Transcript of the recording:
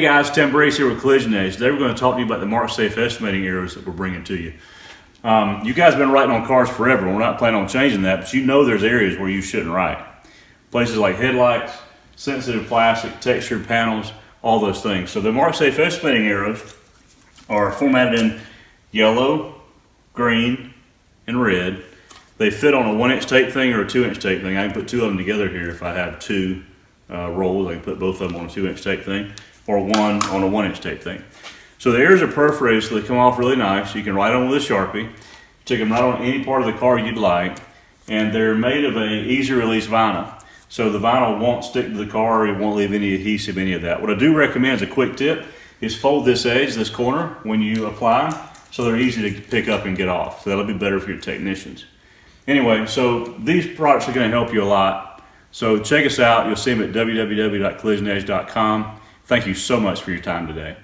guys, Tim Brace here with Collision Edge. Today we're going to talk to you about the MarkSafe estimating arrows that we're bringing to you. You guys have been writing on cars forever. We're not planning on changing that, but you know there's areas where you shouldn't write. Places like headlights, sensitive plastic, textured panels, all those things. So the MarkSafe estimating arrows are formatted in yellow, green, and red. They fit on a 1-inch tape thing or a 2-inch tape thing. I can put two of them together here if I have two rolls. I can put both of them on a 2-inch tape thing or one on a 1-inch tape thing. So the arrows are perforated so they come off really nice. You can write on with a Sharpie. Stick them right on any part of the car you'd like. And they're made of a easy release vinyl. So the vinyl won't stick to the car, it won't leave any adhesive, any of that. What I do recommend as a quick tip is fold this edge, this corner, when you apply, so they're easy to pick up and get off. So that'll be better for your technicians. Anyway, so these products are going to help you a lot. So check us out. You'll see them at www.collisionedge.com. Thank you so much for your time today.